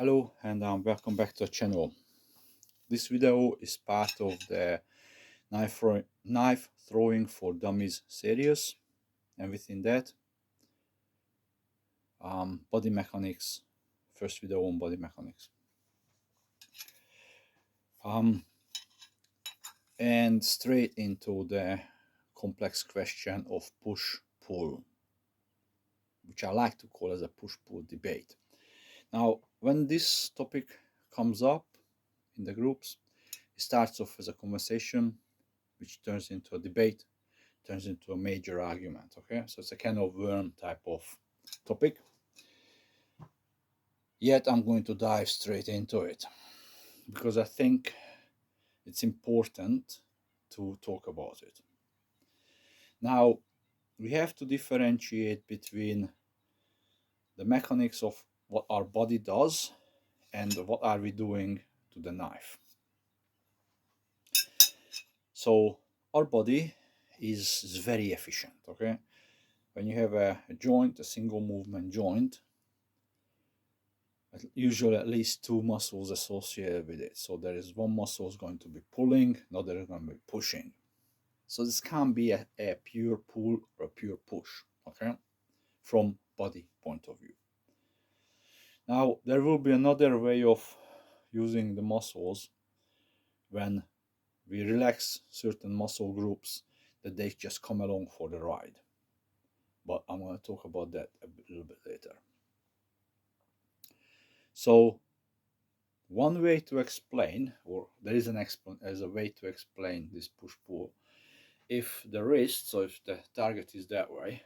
Hello and welcome back to the channel. This video is part of the knife throwing for dummies series, and within that body mechanics, first video on body mechanics, and straight into the complex question of push-pull, which I like to call as a push-pull debate. Now, when this topic comes up in the groups, it starts off as a conversation, which turns into a debate, turns into a major argument. Okay, so it's a kind of worm type of topic. Yet I'm going to dive straight into it because I think it's important to talk about it. Now, we have to differentiate between the mechanics of what our body does and what are we doing to the knife. So our body is very efficient. Okay, when you have a joint, a single movement joint, usually at least two muscles associated with it. So there is one muscle is going to be pulling, another is going to be pushing. So this can't be a pure pull or a pure push, okay, from body point of view. Now, there will be another way of using the muscles when we relax certain muscle groups, that they just come along for the ride. But I'm going to talk about that a little bit later. So one way to explain, or there is a way to explain this push-pull. If the wrist, so if the target is that way,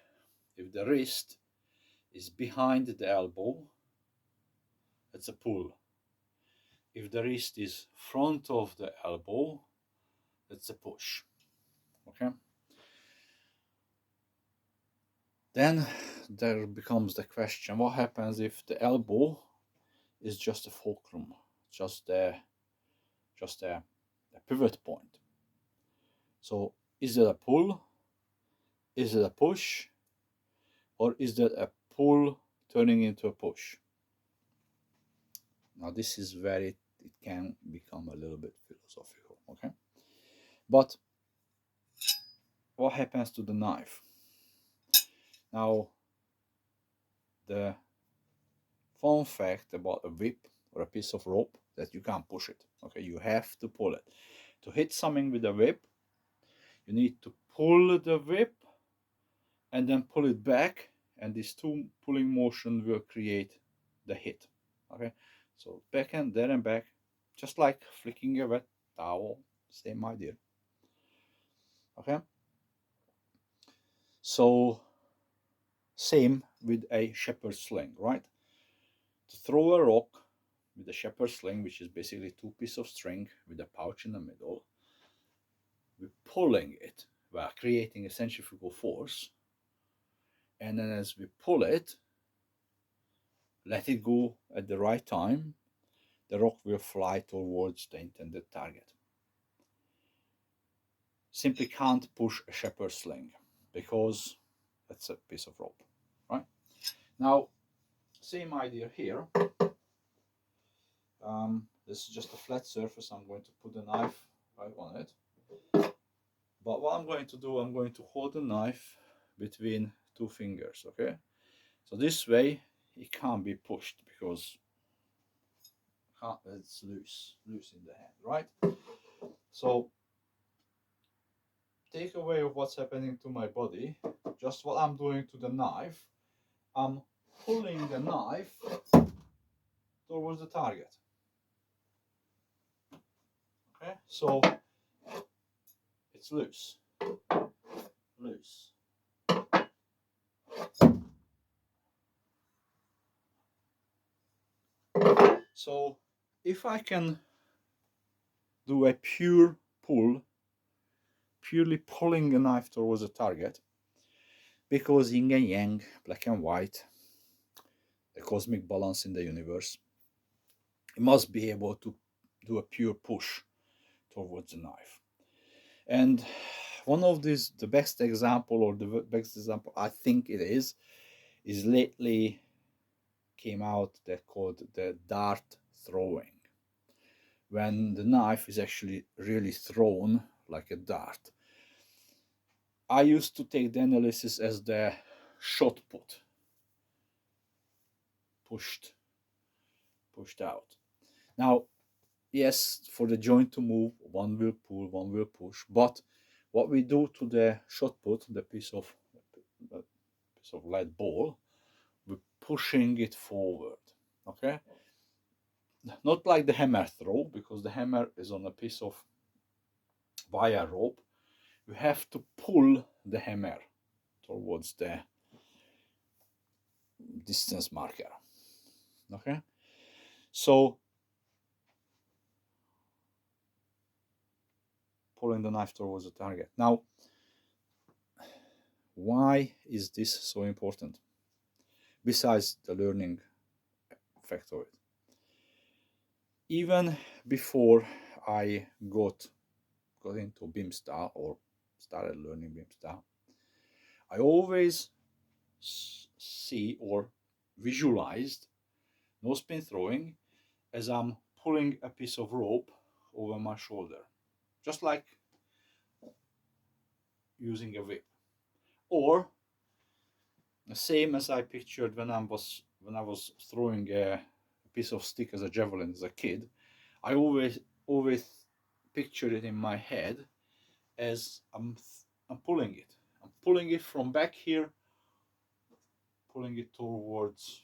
if the wrist is behind the elbow, it's a pull. If the wrist is front of the elbow, it's a push. Okay? Then there becomes the question, what happens if the elbow is just a fulcrum, just a pivot point? So is it a pull? Is it a push? Or is that a pull turning into a push? Now this is it can become a little bit philosophical, okay? But what happens to the knife? Now, the fun fact about a whip or a piece of rope, that you can't push it, okay? You have to pull it. To hit something with a whip, you need to pull the whip and then pull it back, and these two pulling motion will create the hit, okay? So back and there and back, just like flicking a wet towel, same idea, okay? So same with a shepherd sling, right? To throw a rock with a shepherd sling, which is basically two pieces of string with a pouch in the middle, we're pulling it while creating a centrifugal force, and then as we pull it, let it go at the right time, the rock will fly towards the intended target. Simply can't push a shepherd sling because that's a piece of rope, right? Now, same idea here. This is just a flat surface. I'm going to put the knife right on it. But what I'm going to do, I'm going to hold the knife between two fingers, okay? So this way it can't be pushed because it's loose in the hand, right? So take away of what's happening to my body, just what I'm doing to the knife, I'm pulling the knife towards the target. Okay, so it's loose. So if I can do a pure pull, purely pulling a knife towards a target, because yin and yang, black and white, the cosmic balance in the universe, it must be able to do a pure push towards the knife. And one of these, the best example I think it is lately came out that called the dart throwing, when the knife is actually really thrown like a dart. I used to take the analysis as the shot put, pushed out. Now, yes, for the joint to move, one will pull, one will push, but what we do to the shot put, the piece of lead ball, we're pushing it forward, okay? Not like the hammer throw, because the hammer is on a piece of wire rope. You have to pull the hammer towards the distance marker, okay? So pulling the knife towards the target. Now, why is this so important? Besides the learning factor of it. Even before I got into beam style or started learning beam style, I always see or visualized no spin throwing as I'm pulling a piece of rope over my shoulder, just like using a whip, or the same as I pictured when I was throwing a piece of stick as a javelin as a kid. I always pictured it in my head as I'm pulling it. I'm pulling it from back here, pulling it towards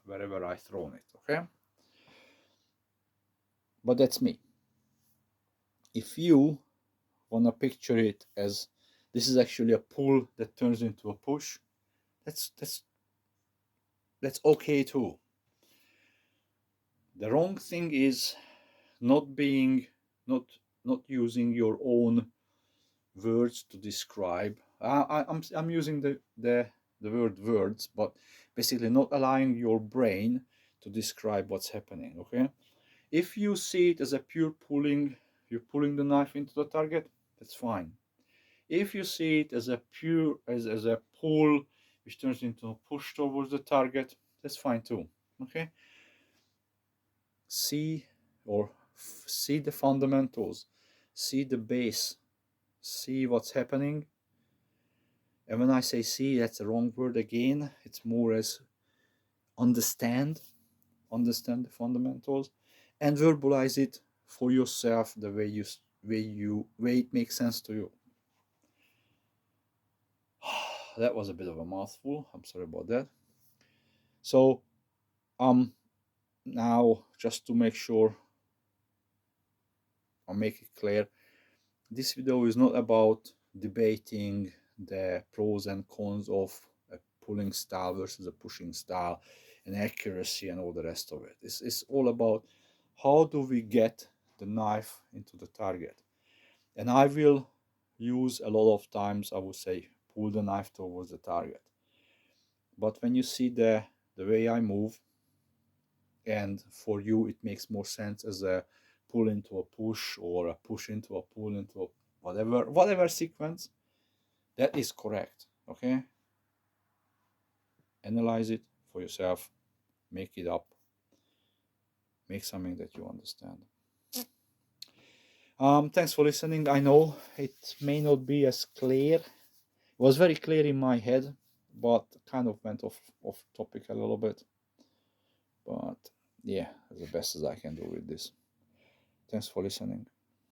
wherever I thrown it, okay? But that's me. If you want to picture it as this is actually a pull that turns into a push, that's okay too. The wrong thing is not using your own words to describe. I'm using the word words, but basically not allowing your brain to describe what's happening, okay? If you see it as a pure pulling, you're pulling the knife into the target, that's fine. If you see it as a pure as a pull which turns into a push towards the target, that's fine too, okay? See see the fundamentals, see the base, see what's happening. And when I say see, that's the wrong word again. It's more as understand the fundamentals and verbalize it for yourself the way it makes sense to you. That was a bit of a mouthful. I'm sorry about that. So now, just to make sure I'll make it clear, this video is not about debating the pros and cons of a pulling style versus a pushing style and accuracy and all the rest of it. It's all about how do we get the knife into the target. And I will use a lot of times, I would say, pull the knife towards the target. But when you see the way I move, and for you it makes more sense as a pull into a push or a push into a pull into a whatever sequence, that is correct, okay? Analyze it for yourself, make it up, make something that you understand. Thanks for listening. I know it may not be as clear. It was very clear in my head, but kind of went off topic a little bit. But yeah, as the best as I can do with this. Thanks for listening.